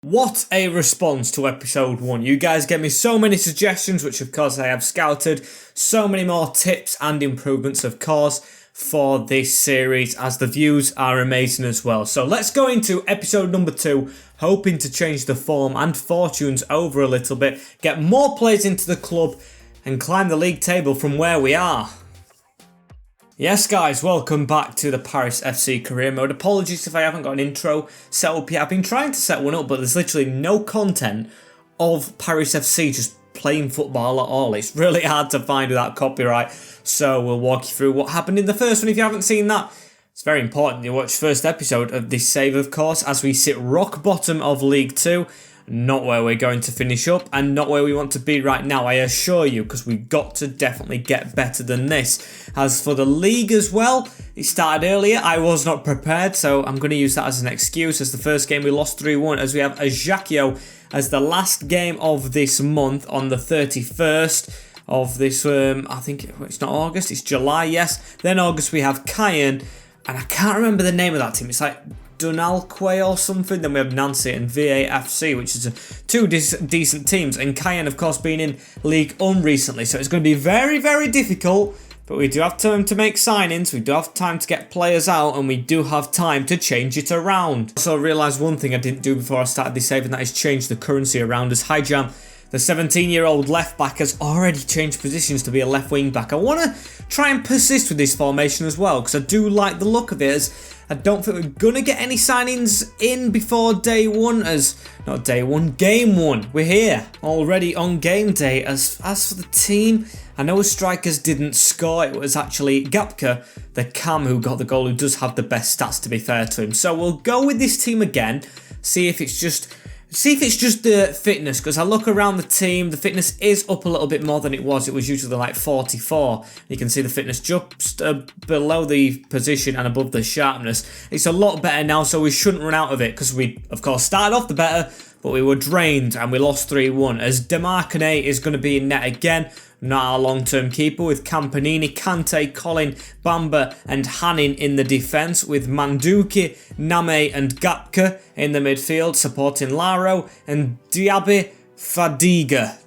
What a response to episode 1. You guys gave me so many suggestions, which of course I have scouted. So many more tips and improvements, of course, for this series, as the views are amazing as well. So let's go into episode number 2, hoping to change the form and fortunes over a little bit, get more players into the club and climb the league table from where we are. Yes guys, welcome back to the Paris FC career mode. Apologies if I haven't got an intro set up yet. I've been trying to set one up, but there's literally no content of Paris FC just playing football at all. It's really hard to find without copyright. So we'll walk you through what happened in the first one. If you haven't seen that, it's very important you watch the first episode of this save, of course, as we sit rock bottom of League 2. Not where we're going to finish up and not where we want to be right now, I assure you, because we've got to definitely get better than this. As for the league as well, it started earlier. I was not prepared, so I'm going to use that as an excuse, as the first game we lost 3-1, as we have Ajaccio as the last game of this month on the 31st of this, I think it's not August, it's July, yes. Then August we have Cayenne, and I can't remember the name of that team. It's like Dunalque or something. Then we have Nancy and VAFC, which is two decent teams. And Cayenne, of course, being in League 1 recently. So it's going to be very, very difficult. But we do have time to make signings. We do have time to get players out. And we do have time to change it around. Also, I realised one thing I didn't do before I started this save, and that is change the currency around. As Hijam, the 17-year-old left back, has already changed positions to be a left wing back. I want to try and persist with this formation as well, because I do like the look of it. As I don't think we're going to get any signings in before day one, not day one, game one. We're here already on game day. As for the team, I know strikers didn't score. It was actually Gapka, the cam, who got the goal, who does have the best stats, to be fair to him. So we'll go with this team again, see if it's just the fitness, because I look around the team, the fitness is up a little bit more than it was. It was usually like 44. You can see the fitness just below the position and above the sharpness. It's a lot better now, so we shouldn't run out of it, because we, of course, started off the better, but we were drained and we lost 3-1. As Demarcane is going to be in net again. Not our long-term keeper, with Campanini, Kante, Colin, Bamba and Hanin in the defence, with Manduki, Name and Gapka in the midfield, supporting Laro, and Diaby Fadiga.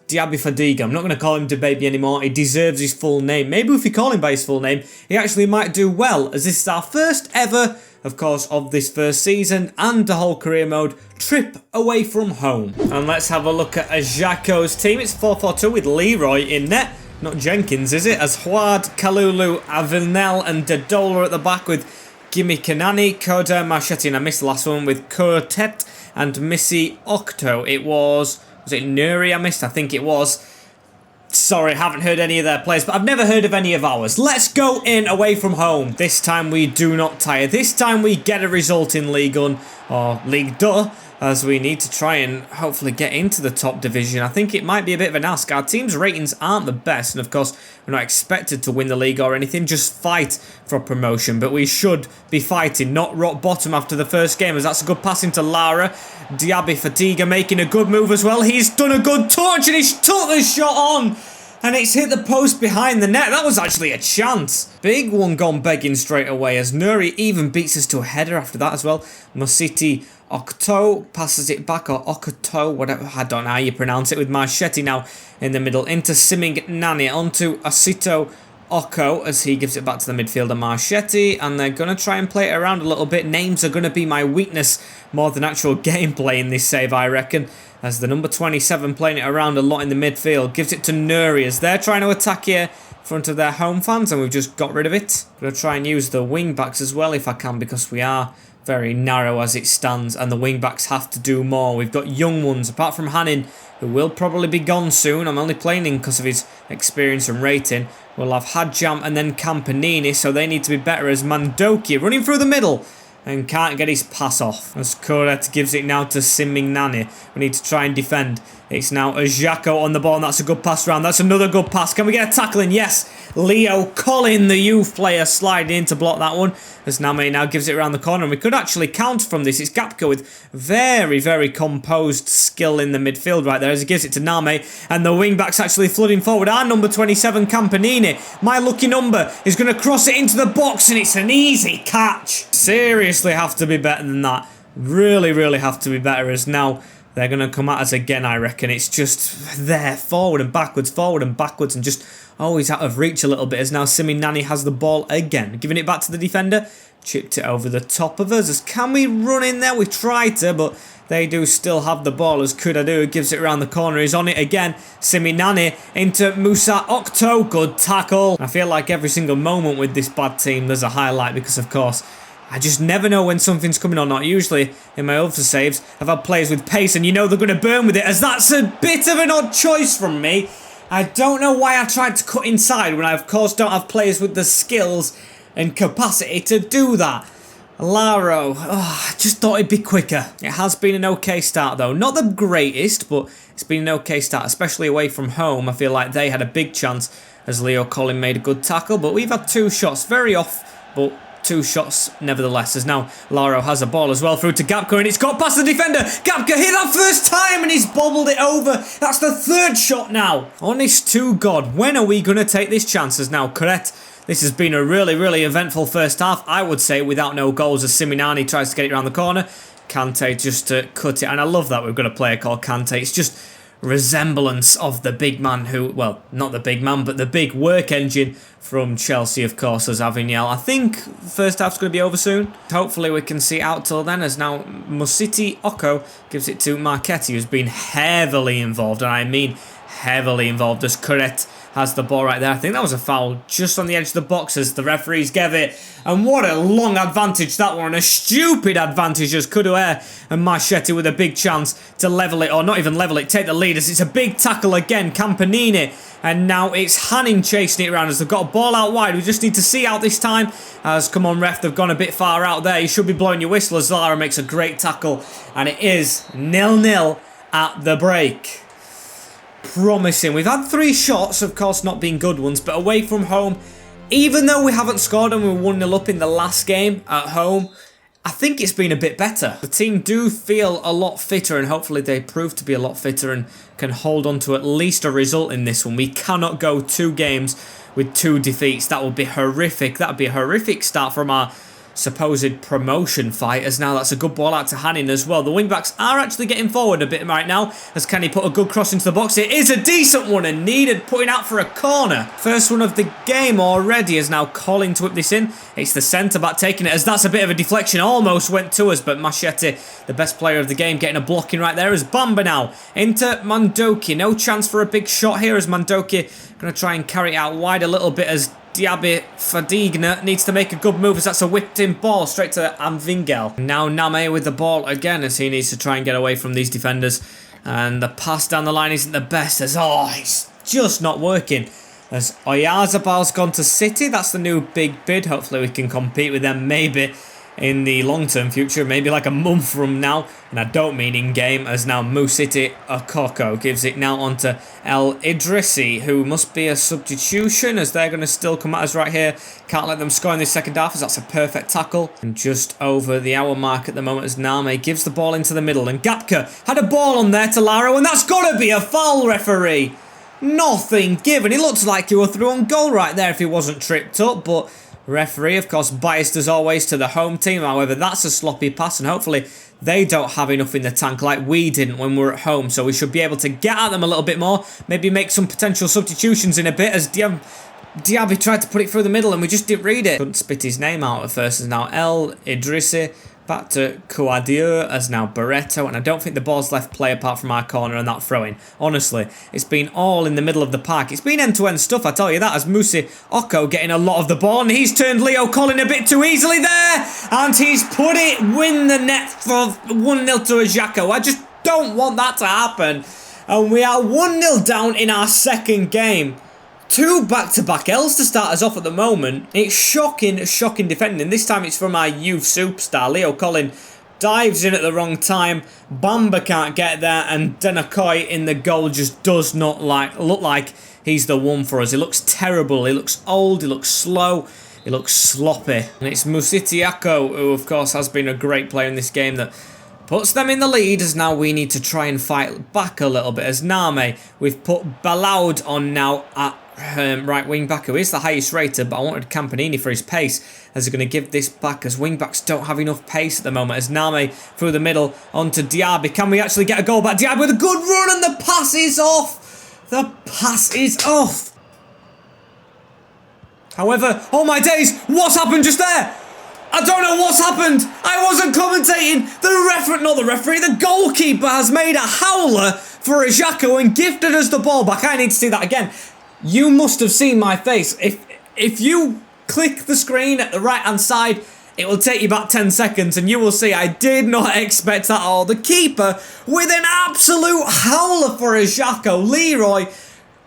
I'm not going to call him DeBaby anymore. He deserves his full name. Maybe if we call him by his full name, he actually might do well, as this is our first ever, of course, of this first season and the whole career mode trip away from home. And let's have a look at Ajaccio's team. It's 4-4-2 with Leroy in net. Not Jenkins, is it? As Huad, Kalulu, Avilnel and Dedola at the back, with Gimme Kanani, Koda, Marchetti, and I missed the last one, with Kurtet and Missy Octo. Was it Nuri I missed? I think it was. Sorry, I haven't heard any of their players, but I've never heard of any of ours. Let's go in away from home. This time we do not tire. This time we get a result in Ligue 1 or Ligue 2, as we need to try and hopefully get into the top division. I think it might be a bit of an ask. Our team's ratings aren't the best, and of course we're not expected to win the league or anything, just fight for promotion. But we should be fighting, not rock bottom after the first game, as that's a good pass into Lara. Diaby Fatiga making a good move as well. He's done a good touch and he's took the shot on. And it's hit the post behind the net. That was actually a chance. Big one gone begging straight away, as Nuri even beats us to a header after that as well. Mositi Octo passes it back, or Okoto, whatever, I don't know how you pronounce it, with Marchetti now in the middle. Into Siming Nani, onto Asito Oko, as he gives it back to the midfielder Marchetti, and they're going to try and play it around a little bit. Names are going to be my weakness more than actual gameplay in this save, I reckon, as the number 27 playing it around a lot in the midfield. Gives it to Nuri, as they're trying to attack here in front of their home fans, and we've just got rid of it. Going to try and use the wing backs as well if I can, because we are very narrow as it stands, and the wing backs have to do more. We've got young ones, apart from Hanin, who will probably be gone soon. I'm only playing him because of his experience and rating. We'll have Hadjam and then Campanini, so they need to be better, as Mandoki running through the middle and can't get his pass off, as Koret gives it now to Siming Nani. We need to try and defend. It's now Ajaccio on the ball, and that's a good pass round. That's another good pass. Can we get a tackle in? Yes. Leo Collin, the youth player, sliding in to block that one, as Name now gives it around the corner. And we could actually counter from this. It's Gapka with very, very composed skill in the midfield right there, as he gives it to Name. And the wing-back's actually flooding forward. Our number 27, Campanini, my lucky number, is going to cross it into the box, and it's an easy catch. Seriously have to be better than that. Really, really have to be better, as now They're going to come at us again, I reckon. It's just there, forward and backwards, and just always out of reach a little bit, as now Simi Nani has the ball again. Giving it back to the defender. Chipped it over the top of us. As can we run in there? We tried to, but they do still have the ball, as Kudadu gives it around the corner. He's on it again. Simi Nani into Musa Octo. Good tackle. I feel like every single moment with this bad team there's a highlight, because of course I just never know when something's coming or not. Usually in my other saves I've had players with pace and you know they're going to burn with it, as that's a bit of an odd choice from me. I don't know why I tried to cut inside when I of course don't have players with the skills and capacity to do that. Laro, I just thought it'd be quicker. It has been an okay start though. Not the greatest, but it's been an okay start, especially away from home. I feel like they had a big chance as Leo Collin made a good tackle, but we've had 2 shots, very off, but 2 shots nevertheless, as now Laro has a ball as well through to Gapka, and it's got past the defender. Gapka hit that first time and he's bobbled it over. That's the 3rd shot now. Honest to God, when are we going to take this chance? As now Correct. This has been a really eventful first half, I would say, without no goals, as Simi Nani tries to get it around the corner. Kante just to cut it, and I love that we've got a player called Kante. It's just resemblance of the big man who, well, not the big man, but the big work engine from Chelsea, of course, as Avignal. I think first half's going to be over soon. Hopefully we can see out till then, as now Musiti Oko gives it to Marchetti, who's been heavily involved, and I mean heavily involved, as Correct has the ball right there. I think that was a foul just on the edge of the box as the referees gave it. And what a long advantage that one. A stupid advantage as Kuduer and Marchetti with a big chance to level it, or not even level it, take the lead, as it's a big tackle again. Campanini. And now it's Hanning chasing it around as they've got a ball out wide. We just need to see out this time. As, come on ref, they've gone a bit far out there. You should be blowing your whistle as Lara makes a great tackle. And it is 0-0 at the break. Promising. We've had 3 shots, of course not being good ones, but away from home, even though we haven't scored and we were 1-0 up in the last game at home, I think it's been a bit better. The team do feel a lot fitter, and hopefully they prove to be a lot fitter and can hold on to at least a result in this one. We cannot go 2 games with 2 defeats. That would be horrific. That would be a horrific start from our supposed promotion fight, as now that's a good ball out to Hanning as well. The wingbacks are actually getting forward a bit right now, as Kenny put a good cross into the box. It is a decent one and needed putting out for a corner. First one of the game already, as now Colin to whip this in. It's the centre back taking it, as that's a bit of a deflection, almost went to us, but Marchetti, the best player of the game, getting a blocking right there, as Bamba now into Mandoki. No chance for a big shot here, as Mandoki going to try and carry it out wide a little bit, as Diaby Fadigna needs to make a good move, as that's a whipped in ball straight to Amvingel. Now Name with the ball again, as he needs to try and get away from these defenders. And the pass down the line isn't the best, as it's just not working. As Oyarzabal's gone to City, that's the new big bid. Hopefully we can compete with them maybe in the long-term future, maybe like a month from now, and I don't mean in-game, as now Musiti Okoko gives it now onto El Idrissi, who must be a substitution, as they're going to still come at us right here. Can't let them score in this second half, as that's a perfect tackle. And just over the hour mark at the moment, as Name gives the ball into the middle, and Gapka had a ball on there to Laro, and that's got to be a foul, referee. Nothing given. It looks like he was through on goal right there if he wasn't tripped up, but referee, of course, biased as always to the home team. However, that's a sloppy pass, and hopefully they don't have enough in the tank like we didn't when we were at home. So we should be able to get at them a little bit more. Maybe make some potential substitutions in a bit, as Diaby tried to put it through the middle and we just didn't read it. Couldn't spit his name out at first, as now El Idrissi. Back to Kouadio, as now Barreto, and I don't think the ball's left play apart from our corner and that throw-in. Honestly, it's been all in the middle of the park. It's been end-to-end stuff, I tell you that, as Musi Oko getting a lot of the ball, and he's turned Leo Collin a bit too easily there, and he's put it win the net for 1-0 to Ajako. I just don't want that to happen, and we are 1-0 down in our second game. 2 back-to-back L's to start us off at the moment. It's shocking defending. This time it's from our youth superstar. Leo Collin dives in at the wrong time. Bamba can't get there, and Denakoi in the goal just does not look like he's the one for us. He looks terrible. He looks old. He looks slow. He looks sloppy. And it's Musitiako, who of course has been a great player in this game, that puts them in the lead, as now we need to try and fight back a little bit. As Name, we've put Balaud on now at right wing back, who is the highest rated, but I wanted Campanini for his pace, as they're going to give this back, as wing backs don't have enough pace at the moment. As Name through the middle onto Diaby. Can we actually get a goal back? Diaby with a good run, and the pass is off. The pass is off. However, oh my days, what's happened just there? I don't know what's happened. I wasn't commentating. The goalkeeper has made a howler for a Xhaka and gifted us the ball back. I need to see that again. You must have seen my face. If you click the screen at the right hand side, it will take you back 10 seconds and you will see I did not expect that at all. The keeper with an absolute howler for a Xhaka. Leroy,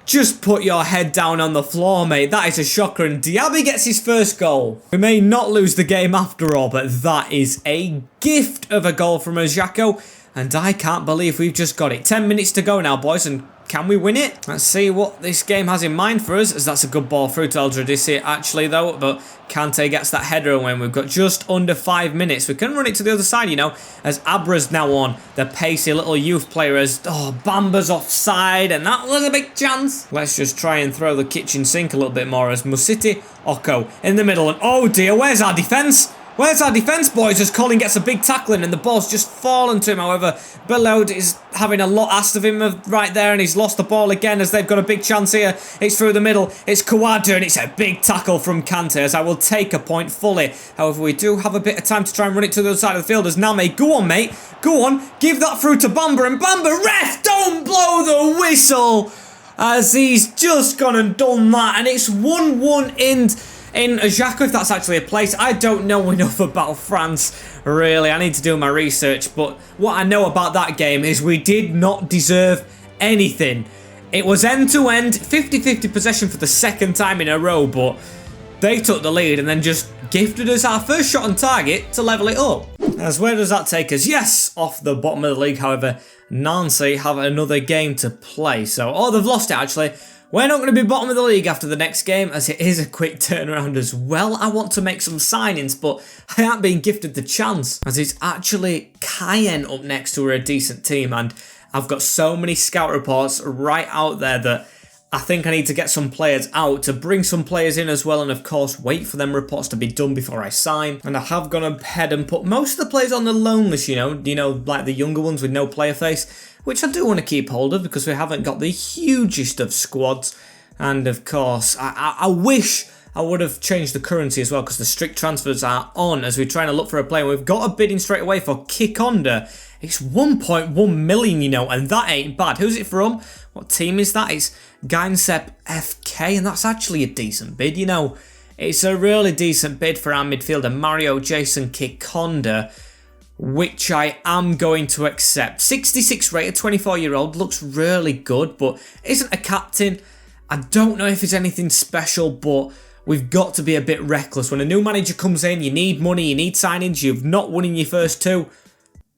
just put your head down on the floor, mate. That is a shocker, and Diaby gets his first goal. We may not lose the game after all, but that is a gift of a goal from Xhaka, and I can't believe we've just got it. 10 minutes to go now, boys, and can we win it? Let's see what this game has in mind for us, as that's a good ball through to Elgato actually, though, but Kante gets that header, and when we've got just under 5 minutes, we can run it to the other side, you know, as Abra's now on, the pacey little youth player, as, Bamba's offside, and that was a big chance. Let's just try and throw the kitchen sink a little bit more, as Musiti, Oko in the middle, and oh dear, where's our defence? Where's our defence, boys? As Colin gets a big tackling and the ball's just fallen to him. However, Belaud is having a lot asked of him right there, and he's lost the ball again, as they've got a big chance here. It's through the middle. It's Kawada, and it's a big tackle from Kante, as I will take a point fully. However, we do have a bit of time to try and run it to the other side of the field, as Name, go on, mate. Go on. Give that through to Bamba, and Bamba, ref, don't blow the whistle, as he's just gone and done that, and it's 1-1 in Xhaka, if that's actually a place. I don't know enough about France, really. I need to do my research, but what I know about that game is we did not deserve anything. It was end-to-end, 50-50 possession for the second time in a row, but they took the lead and then just gifted us our first shot on target to level it up. As where does that take us? Yes, off the bottom of the league. However, Nancy have another game to play, so, they've lost it actually. We're not going to be bottom of the league after the next game, as it is a quick turnaround as well. I want to make some signings, but I aren't being gifted the chance, as it's actually Cayenne up next, who are a decent team, and I've got so many scout reports right out there that I think I need to get some players out to bring some players in as well, and of course wait for them reports to be done before I sign. And I have gone ahead and put most of the players on the loan list, you know, like the younger ones with no player face, which I do want to keep hold of because we haven't got the hugest of squads. And of course, I wish I would have changed the currency as well, because the strict transfers are on as we're trying to look for a player. We've got a bidding straight away for Kikonda. It's 1.1 million, you know, and that ain't bad. Who's it from? What team is that? It's Gainsep FK, and that's actually a decent bid, you know. It's a really decent bid for our midfielder, Mario Jason Kikonda, which I am going to accept. 66 rated, 24-year-old, looks really good, but isn't a captain. I don't know if it's anything special, but we've got to be a bit reckless. When a new manager comes in, you need money, you need signings, you've not won in your first two.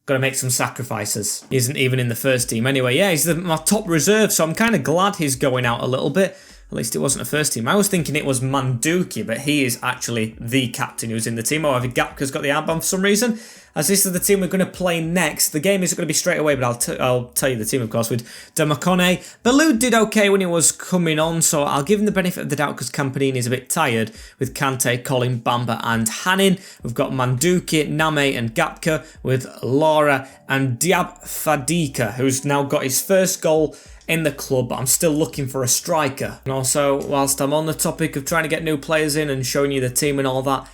Got to make some sacrifices. He isn't even in the first team. Anyway, yeah, he's my top reserve, so I'm kind of glad he's going out a little bit. At least it wasn't a first team. I was thinking it was Manduki, but he is actually the captain who's in the team. However, Gapka's got the armband for some reason. As this is the team we're going to play next. The game isn't going to be straight away, but I'll tell you the team, of course, with Demakone. Balou did okay when he was coming on, so I'll give him the benefit of the doubt because Campanini is a bit tired with Kante, Colin, Bamba and Hanin. We've got Manduki, Name and Gapka with Laura and Diab Fadika, who's now got his first goal in the club, but I'm still looking for a striker. And also, whilst I'm on the topic of trying to get new players in and showing you the team and all that,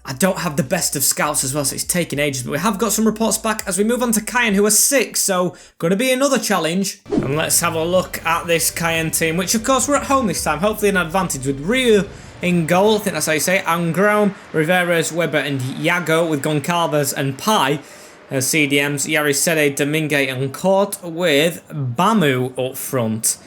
I don't have the best of scouts as well, so it's taking ages, but we have got some reports back as we move on to Cayenne, who are 6, so going to be another challenge. And let's have a look at this Cayenne team, which of course we're at home this time, hopefully an advantage with Ryu in goal, I think that's how you say it, Angron, Riveras, Weber and Yago with Goncalves and Pai. CDMs, Yarisede, Domingue and Court with Bamu up front.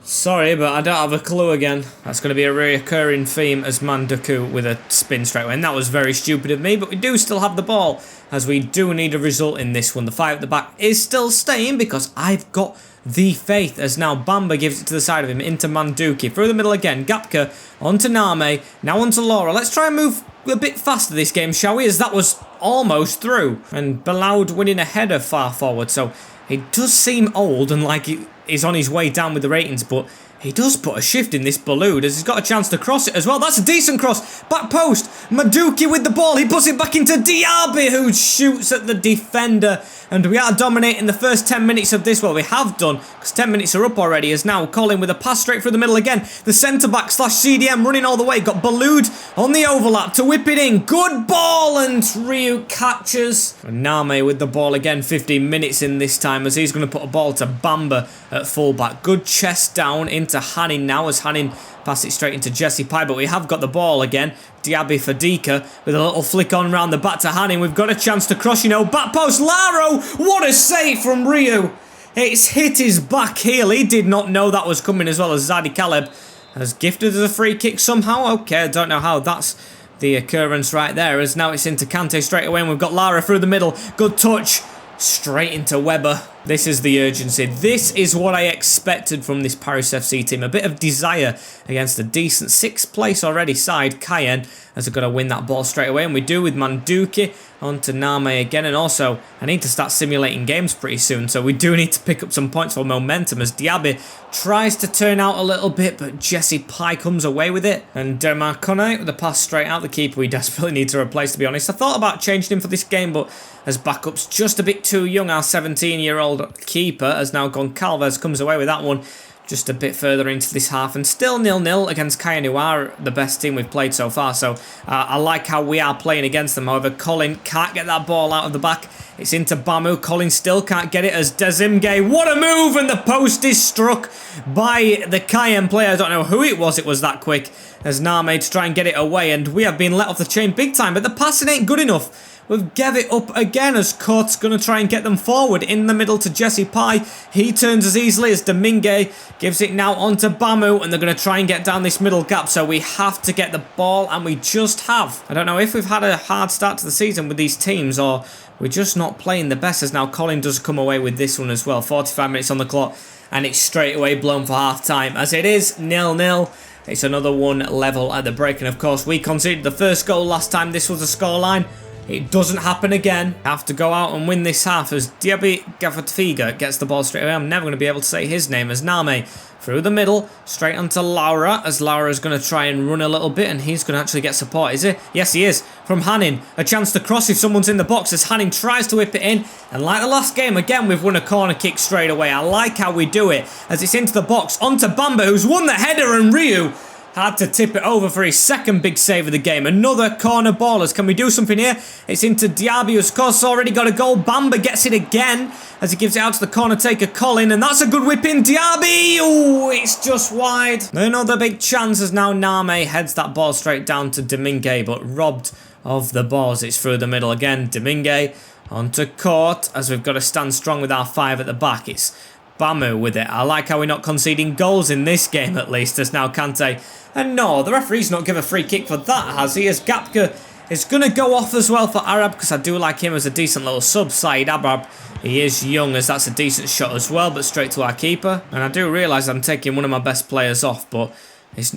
Sorry, but I don't have a clue again. That's going to be a recurring theme as Manduku with a spin straight away. And that was very stupid of me, but we do still have the ball, as we do need a result in this one. The 5 at the back is still staying because I've got the faith, as now Bamba gives it to the side of him into Manduki. Through the middle again, Gapka onto Name, now onto Laura. Let's try and move a bit faster this game, shall we, as that was almost through. And Baloud winning a header far forward, so he does seem old and like he is on his way down with the ratings, but he does put a shift in this Baloud as he's got a chance to cross it as well. That's a decent cross. Back post. Maduki with the ball. He puts it back into Diaby, who shoots at the defender. And we are dominating the first 10 minutes of this. Well, we have done, because 10 minutes are up already, as now Colin with a pass straight through the middle again. The centre-back / CDM running all the way. Got Baloud on the overlap to whip it in. Good ball, and Ryu catches. And Name with the ball again. 15 minutes in this time, as he's going to put a ball to Bamba at fullback. Good chest down into Hanning now, as Hanning pass it straight into Jesse Pye, but we have got the ball again. Diaby Fadika with a little flick on round the back to Hanning. We've got a chance to cross, you know. Back post, Laro! What a save from Ryu! It's hit his back heel. He did not know that was coming, as well as Zadi Caleb has gifted us a free kick somehow. Okay, I don't know how. That's the occurrence right there, as now it's into Kante straight away, and we've got Lara through the middle. Good touch. Straight into Weber. This is the urgency. This is what I expected from this Paris FC team. A bit of desire against a decent 6th place already side, Cayenne, as they're going to win that ball straight away. And we do with Manduki onto Name again. And also, I need to start simulating games pretty soon. So we do need to pick up some points for momentum, as Diaby tries to turn out a little bit, but Jesse Pye comes away with it. And Dermarcone with the pass straight out. The keeper we desperately need to replace, to be honest. I thought about changing him for this game, but as backup's just a bit too young. Our 17-year-old keeper has now gone. Calves comes away with that one just a bit further into this half, and still 0-0 against Cayenne, who are the best team we've played so far. So I like how we are playing against them. However, Colin can't get that ball out of the back. It's into Bamu. Colin still can't get it, as Dezimge. What a move! And the post is struck by the Cayenne player. I don't know who it was that quick, as Name to try and get it away. And we have been let off the chain big time, but the passing ain't good enough. We've gave it up again, as Court's going to try and get them forward in the middle to Jesse Pye. He turns as easily as Domingue gives it now onto Bamu, and they're going to try and get down this middle gap. So we have to get the ball, and we just have. I don't know if we've had a hard start to the season with these teams, or we're just not playing the best, as now Colin does come away with this one as well. 45 minutes on the clock, and it's straight away blown for half time, as it is 0-0. It's another 1 level at the break, and of course we conceded the first goal last time this was a scoreline. It doesn't happen again. Have to go out and win this half, as Diaby Gafatfiga gets the ball straight away. I'm never going to be able to say his name, as Name through the middle, straight onto Laura, as Laura's going to try and run a little bit, and he's going to actually get support, is he? Yes, he is. From Hanning, a chance to cross if someone's in the box, as Hanning tries to whip it in, and like the last game, again, we've won a corner kick straight away. I like how we do it, as it's into the box, onto Bamba, who's won the header, and Ryu had to tip it over for his second big save of the game. Another corner ballers. Can we do something here? It's into Diaby, who's of course already got a goal. Bamba gets it again as he gives it out to the corner taker Colin, and that's a good whip in. Diaby! Oh, it's just wide. Another big chance, as now Name heads that ball straight down to Domingue, but robbed of the balls. It's through the middle again. Domingue onto Court, as we've got to stand strong with our 5 at the back. It's Bamu with it. I like how we're not conceding goals in this game, at least, as now Kante. And no, the referee's not give a free kick for that, has he? As Gapka is going to go off as well for Arab, because I do like him as a decent little sub. Saeed Abrab, he is young, as that's a decent shot as well, but straight to our keeper. And I do realise I'm taking one of my best players off, but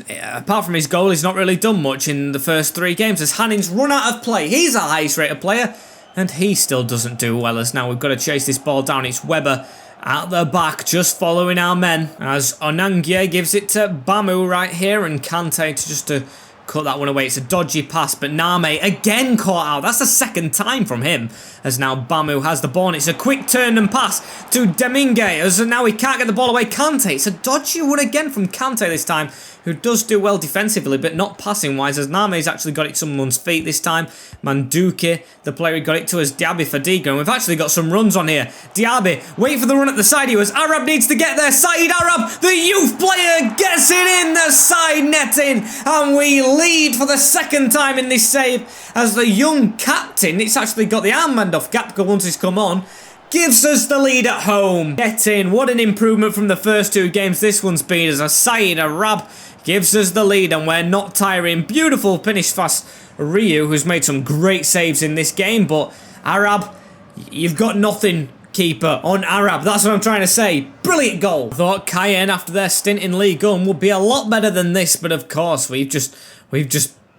apart from his goal, he's not really done much in the first 3 games, as Hanning's run out of play. He's our highest rated player, and he still doesn't do well, as now we've got to chase this ball down. It's Weber at the back, just following our men, as Onangie gives it to Bamu right here, and Kante to cut that one away. It's a dodgy pass, but Name again caught out. That's the second time from him, as now Bamu has the ball, and it's a quick turn and pass to Domingue, as now he can't get the ball away. Kante, it's a dodgy one again from Kante this time, who does do well defensively, but not passing-wise, as Name's actually got it to someone's feet this time. Manduki, the player he got it to, as Diaby Fadiga, and we've actually got some runs on here. Diaby, wait for the run at the side, he was. Arab needs to get there. Saeed Arab, the youth player, gets it in the side netting, and we lead for the second time in this save, as the young captain, it's actually got the armband off Gapka once he's come on, gives us the lead at home. Get in. What an improvement from the first two games this one's been, as Saeed Arab gives us the lead and we're not tiring. Beautiful finish past Ryu, who's made some great saves in this game, but Arab, you've got nothing, keeper, on Arab. That's what I'm trying to say. Brilliant goal. I thought Cayenne, after their stint in League One, would be a lot better than this, but of course we've just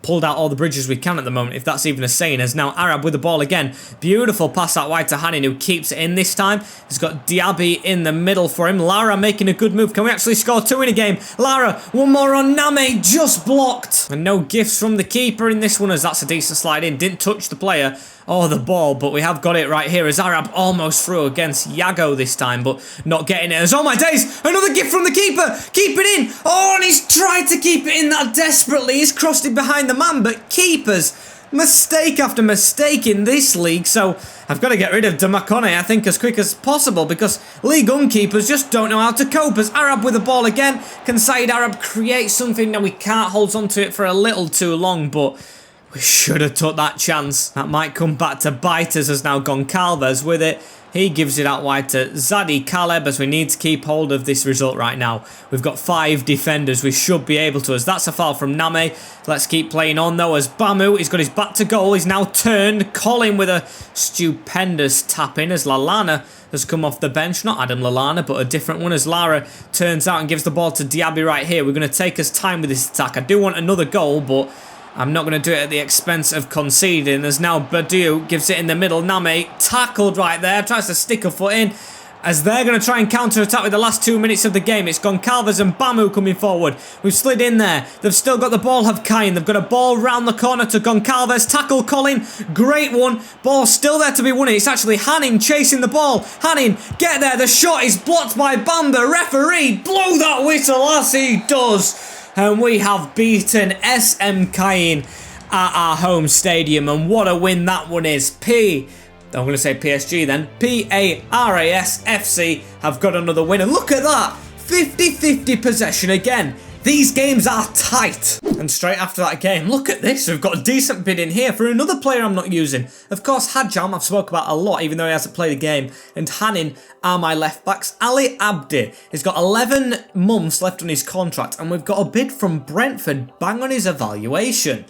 pulled out all the bridges we can at the moment, if that's even a saying, as now Arab with the ball again. Beautiful pass out wide to Hanin, who keeps it in this time. He's got Diaby in the middle for him. Lara making a good move. Can we actually score two in a game? Lara, one more on Name, just blocked. And no gifts from the keeper in this one, as that's a decent slide in. Didn't touch the player or the ball, but we have got it right here, as Arab almost through against Yago this time, but not getting it. As, oh my days, another gift from the keeper. Keep it in. Oh, and he's tried to keep it in that desperately. He's crossed it behind the man, but keepers, mistake after mistake in this league. So I've got to get rid of Damakone, I think, as quick as possible, because League One keepers just don't know how to cope. As Arab with the ball again. Can Saeed Arab create something? No, we can't hold on to it for a little too long, but we should have took that chance. That might come back to bite us, as now Goncalves with it. He gives it out wide to Zadi Caleb, as we need to keep hold of this result right now. We've got 5 defenders. We should be able to, as that's a foul from Name. Let's keep playing on though, as Bamu, he's got his back to goal. He's now turned. Colin with a stupendous tap in, as Lalana has come off the bench. Not Adam Lalana, but a different one, as Lara turns out and gives the ball to Diaby right here. We're going to take us time with this attack. I do want another goal, but I'm not going to do it at the expense of conceding. As now Badiou gives it in the middle. Name tackled right there. Tries to stick a foot in, as they're going to try and counter-attack with the last 2 minutes of the game. It's Goncalves and Bamu coming forward. We've slid in there. They've still got the ball, have Kain. They've got a ball round the corner to Goncalves. Tackle Colin. Great one. Ball still there to be won. It's actually Hanin chasing the ball. Hanin, get there. The shot is blocked by Bamba. Referee, blow that whistle, as he does. And we have beaten SM Kain at our home stadium. And what a win that one is. I'm going to say PSG then. PARAS FC have got another win. And look at that. 50-50 possession again. These games are tight. And straight after that game, look at this. We've got a decent bid in here for another player I'm not using. Of course, Hadjam I've spoke about a lot, even though he hasn't played a game. And Hanin are my left backs. Ali Abdi has got 11 months left on his contract. And we've got a bid from Brentford bang on his evaluation.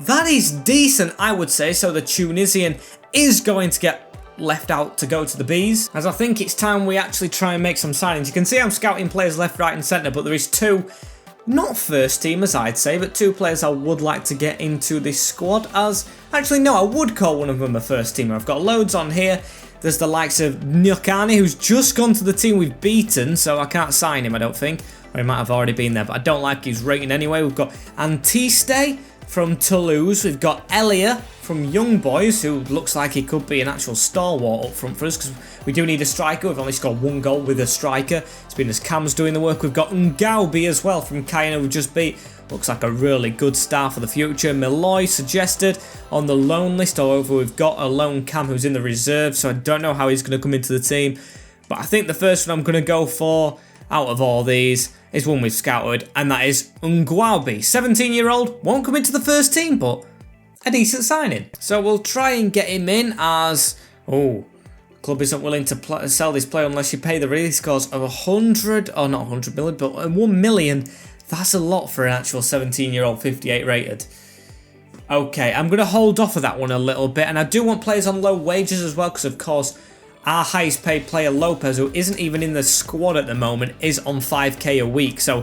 That is decent, I would say. So the Tunisian is going to get left out to go to the Bees, as I think it's time we actually try and make some signings. You can see I'm scouting players left, right and centre, but there is 2, not first teamers I'd say, but 2 players I would like to get into this squad as, actually no, I would call one of them a first teamer. I've got loads on here. There's the likes of Nyakani, who's just gone to the team we've beaten, so I can't sign him I don't think, or he might have already been there, but I don't like his rating anyway. We've got Antiste from Toulouse. We've got Elia from Young Boys, who looks like he could be an actual stalwart up front for us, because we do need a striker. We've only scored 1 goal with a striker. It's been as Cam's doing the work. We've got Ngaubi as well from Cayenne, who just beat. Looks like a really good star for the future. Malloy suggested on the loan list, however we've got a lone Cam who's in the reserve, so I don't know how he's going to come into the team. But I think the first one I'm going to go for out of all these is one we've scouted, and that is Ngaubi. 17-year-old, won't come into the first team, but a decent signing. So we'll try and get him in as, club isn't willing to sell this player unless you pay the release clause of 100, or not 100 million, but 1 million. That's a lot for an actual 17-year-old 58 rated. Okay, I'm going to hold off of that one a little bit, and I do want players on low wages as well, because of course our highest paid player, Lopez, who isn't even in the squad at the moment, is on 5k a week. So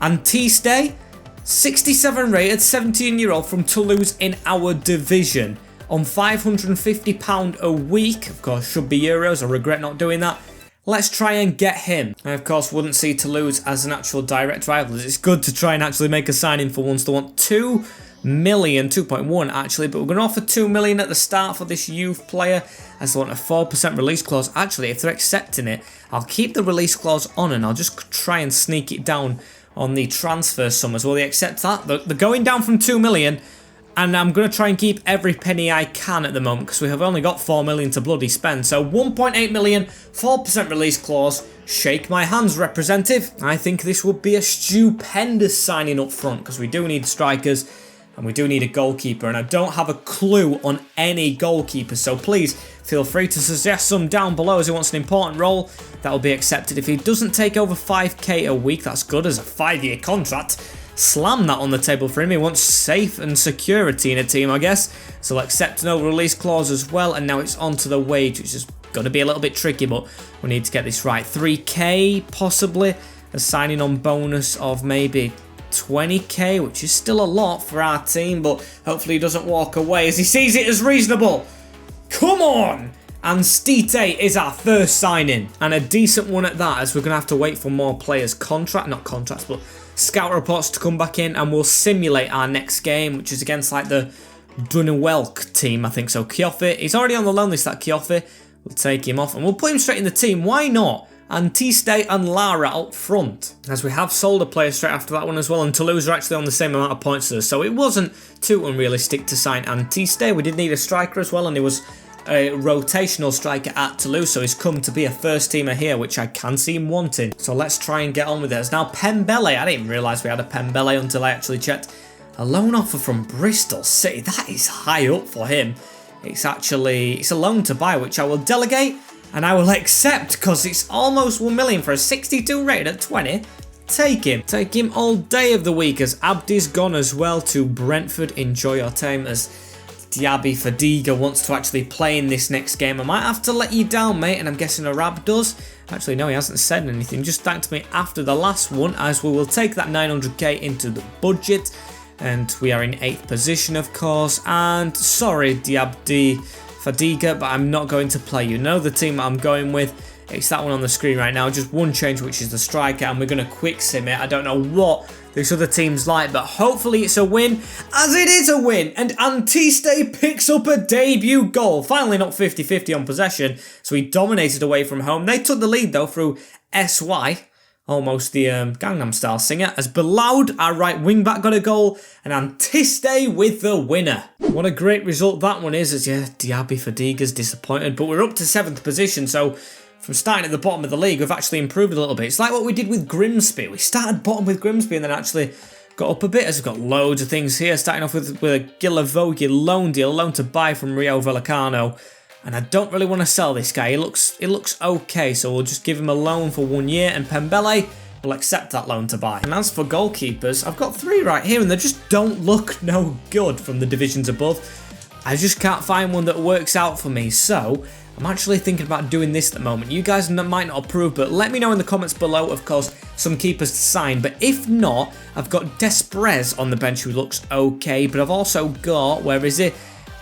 Antiste, 67 rated, 17-year-old from Toulouse in our division, on £550 a week. Of course, should be euros. I regret not doing that. Let's try and get him. I, of course, wouldn't see Toulouse as an actual direct rival. It's good to try and actually make a signing for once. They want 2 million, 2.1 actually, but we're going to offer 2 million at the start for this youth player, as they want a 4% release clause. Actually, if they're accepting it, I'll keep the release clause on and I'll just try and sneak it down on the transfer sum as well. They accept that. They're going down from 2 million, and I'm going to try and keep every penny I can at the moment, because we have only got 4 million to bloody spend. So 1.8 million, 4% release clause. Shake my hands, representative. I think this would be a stupendous signing up front, because we do need strikers. And we do need a goalkeeper, and I don't have a clue on any goalkeepers, so please feel free to suggest some down below as he wants an important role. That will be accepted. If he doesn't take over 5k a week, that's good as a 5-year contract. Slam that on the table for him. He wants safe and security in a team, I guess. So we'll accept no release clause as well, and now it's on to the wage, which is going to be a little bit tricky, but we need to get this right. 3k possibly, a signing on bonus of maybe 20k, which is still a lot for our team, but hopefully he doesn't walk away as he sees it as reasonable. Come on! And Stite is our first signing, and a decent one at that, as we're going to have to wait for more players' not scout reports to come back in, and we'll simulate our next game, which is against like the Dunwelk team, I think so. Kiofi, he's already on the loan list, that Kiofi. We'll take him off, and we'll put him straight in the team. Why not? Antiste and Lara up front, as we have sold a player straight after that one as well, and Toulouse are actually on the same amount of points as us, so it wasn't too unrealistic to sign Antiste. We did need a striker as well, and he was a rotational striker at Toulouse, so he's come to be a first teamer here, which I can see him wanting. So let's try and get on with this. Now Pembele, I didn't realise we had a Pembele until I actually checked. A loan offer from Bristol City, that is high up for him. It's a loan to buy, which I will delegate. And I will accept, because it's almost 1 million for a 62 rated at 20. Take him. Take him all day of the week, as Abdi's gone as well to Brentford. Enjoy your time, as Diaby Fadiga wants to actually play in this next game. I might have to let you down, mate, and I'm guessing Arab does. Actually, no, he hasn't said anything. Just thanked me after the last one, as we will take that 900k into the budget. And we are in 8th position, of course. And sorry, Diaby Fadiga, but I'm not going to play you. Know the team that I'm going with. It's that one on the screen right now. Just one change, which is the striker, and we're going to quick sim it. I don't know what this other team's like, but hopefully it's a win, as it is a win. And Antiste picks up a debut goal. Finally not 50-50 on possession, so he dominated away from home. They took the lead, though, through SY. Almost the Gangnam Style singer, as Beloud, our right wing back, got a goal, and Antiste with the winner. What a great result that one is, as yeah, Diaby Fadiga's disappointed, but we're up to 7th position, so from starting at the bottom of the league, we've actually improved a little bit. It's like what we did with Grimsby. We started bottom with Grimsby and then actually got up a bit, as we've got loads of things here, starting off with a Gilavogi loan deal, loan to buy from Rio Vallecano. And I don't really want to sell this guy. It looks okay, so we'll just give him a loan for 1 year, and Pembele will accept that loan to buy. And as for goalkeepers, I've got 3 right here, and they just don't look no good from the divisions above. I just can't find one that works out for me, so I'm actually thinking about doing this at the moment. You guys might not approve, but let me know in the comments below, of course, some keepers to sign. But if not, I've got Desprez on the bench, who looks okay, but I've also got, where is it?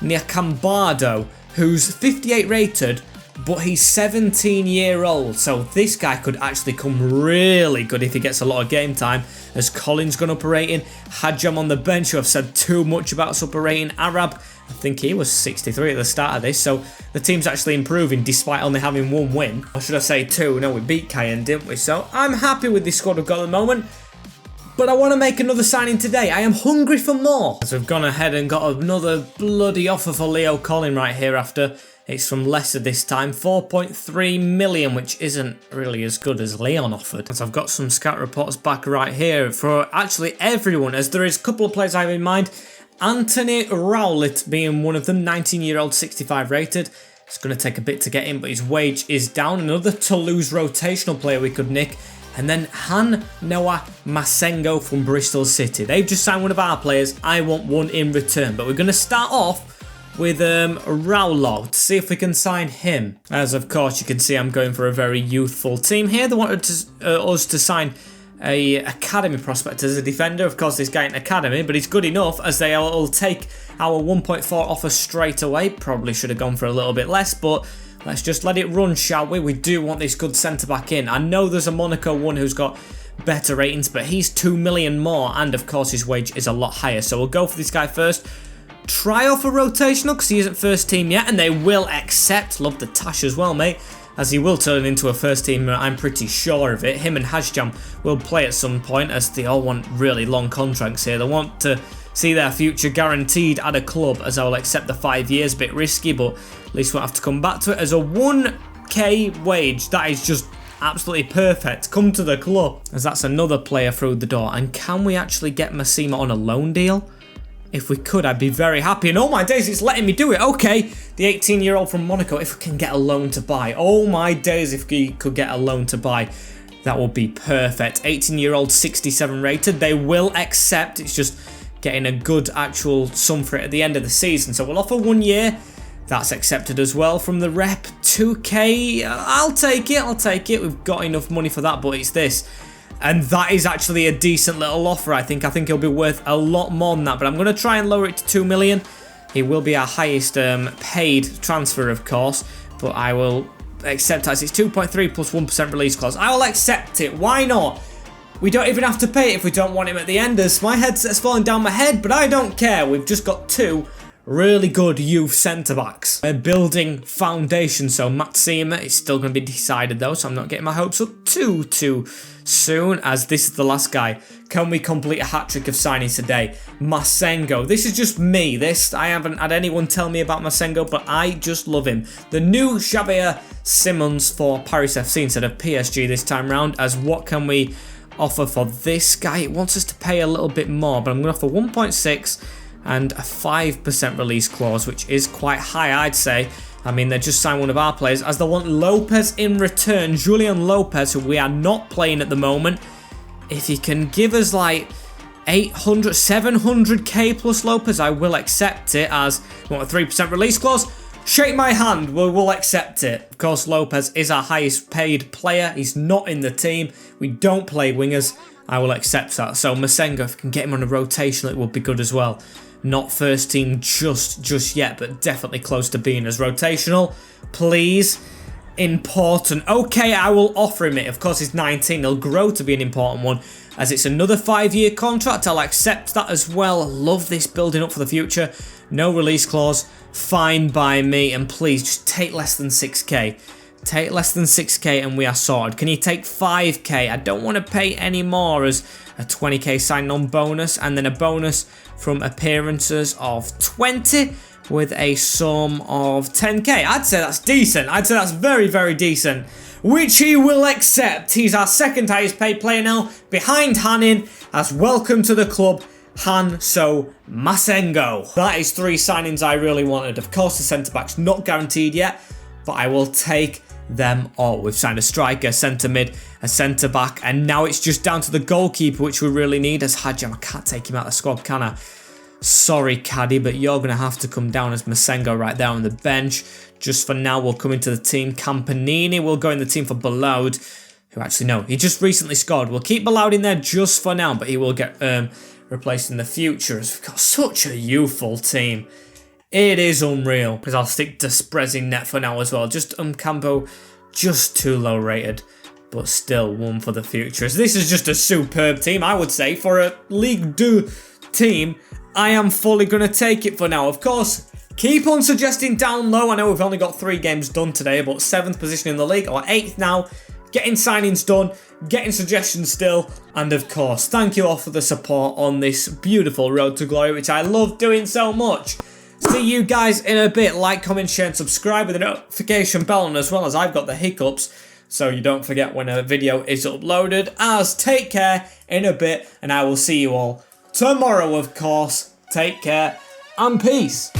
Niacambardo, who's 58 rated, but he's 17-year-old, so this guy could actually come really good if he gets a lot of game time, as Colin's gone up a rating. Hadjam on the bench, who I've said too much about us up a rating. Arab, I think he was 63 at the start of this, so the team's actually improving despite only having 1 win. Or should I say 2? No, we beat Cayenne, didn't we? So I'm happy with this squad we've got at the moment. But I want to make another signing today. I am hungry for more. So we've gone ahead and got another bloody offer for Leo Collin right here after. It's from Leicester this time. 4.3 million, which isn't really as good as Leon offered. So I've got some scout reports back right here for actually everyone, as there is a couple of players I have in mind. Anthony Rowlett being one of them, 19-year-old, 65 rated. It's going to take a bit to get in, but his wage is down. Another Toulouse rotational player we could nick. And then Han Noah Masengo from Bristol City. They've just signed one of our players. I want one in return. But we're going to start off with Raulo to see if we can sign him. As of course you can see, I'm going for a very youthful team here. They wanted us to sign a academy prospect as a defender. Of course, this guy ain't academy, but he's good enough, as they will take our 1.4 offer straight away. Probably should have gone for a little bit less, but let's just let it run, shall we? We do want this good centre-back in. I know there's a Monaco one who's got better ratings, but he's 2 million more, and of course his wage is a lot higher. So we'll go for this guy first. Try off a rotational, because he isn't first team yet, and they will accept. Love the Tash as well, mate, as he will turn into a first teamer. I'm pretty sure of it. Him and Hajjam will play at some point, as they all want really long contracts here. They want to see their future guaranteed at a club, as I will accept the 5 years. A bit risky, but at least we'll have to come back to it. As a 1k wage, that is just absolutely perfect. Come to the club, as that's another player through the door. And can we actually get Massima on a loan deal? If we could, I'd be very happy. And oh my days, it's letting me do it. Okay, the 18-year-old from Monaco, if we can get a loan to buy. Oh my days, if we could get a loan to buy, that would be perfect. 18-year-old, 67 rated. They will accept. It's just getting a good actual sum for it at the end of the season. So we'll offer 1 year. That's accepted as well from the rep. 2K, I'll take it. I'll take it. We've got enough money for that, but it's this. And that is actually a decent little offer, I think. I think it'll be worth a lot more than that. But I'm going to try and lower it to 2 million. He will be our highest paid transfer, of course. But I will accept it as it's 2.3 plus 1% release clause. I will accept it. Why not? We don't even have to pay it if we don't want him at the end. As my headset's falling down my head, but I don't care. We've just got 2 really good youth centre-backs. We're building foundation, so Matt Seamer is still going to be decided though, so I'm not getting my hopes up too soon, as this is the last guy. Can we complete a hat-trick of signings today? Masengo. This is just me. I haven't had anyone tell me about Masengo, but I just love him. The new Xavier Simons for Paris FC instead of PSG this time round, as what can we offer for this guy? It wants us to pay a little bit more, but I'm going to offer 1.6 and a 5% release clause, which is quite high, I'd say. I mean, they just signed one of our players, as they want Lopez in return. Julian Lopez, who we are not playing at the moment. If he can give us like 800, 700k plus Lopez, I will accept it, as we want a 3% release clause. Shake my hand, we will accept it. Of course, Lopez is our highest paid player. He's not in the team. We don't play wingers. I will accept that. So Masengo, if we can get him on a rotation, it would be good as well. Not first team just yet, but definitely close to being as rotational. Please. Important. Okay, I will offer him it. Of course, he's 19. He'll grow to be an important one, as it's another 5-year contract. I'll accept that as well. Love this building up for the future. No release clause. Fine by me. And please, just take less than 6k. Take less than 6k and we are sorted. Can you take 5k? I don't want to pay any more, as a 20k sign-on bonus, and then a bonus from appearances of 20 with a sum of 10k. I'd say that's decent. I'd say that's very, very decent, which he will accept. He's our second highest paid player now, behind Hanin, as welcome to the club, Hanso Masengo. That is 3 signings I really wanted. Of course, the centre-back's not guaranteed yet, but I will take them all. We've signed a striker, centre mid, a centre back, and now it's just down to the goalkeeper, which we really need, as Hajam. I can't take him out of the squad, can I? Sorry, Caddy, but you're going to have to come down as Masengo right there on the bench. Just for now, we'll come into the team. Campanini will go in the team for Baloud, who actually, no, he just recently scored. We'll keep Baloud in there just for now, but he will get replaced in the future, as we've got such a youthful team. It is unreal, because I'll stick Desprez in net for now as well. Just Campo, just too low rated, but still one for the future. As this is just a superb team, I would say, for a Ligue 2 team. I am fully going to take it for now. Of course, keep on suggesting down low. I know we've only got 3 games done today, but 7th position in the league, or 8th now. Getting signings done, getting suggestions still, and of course, thank you all for the support on this beautiful road to glory, which I love doing so much. See you guys in a bit. Like, comment, share, and subscribe with the notification bell on, as well as I've got the hiccups, so you don't forget when a video is uploaded. As take care in a bit, and I will see you all tomorrow, of course. Take care and peace.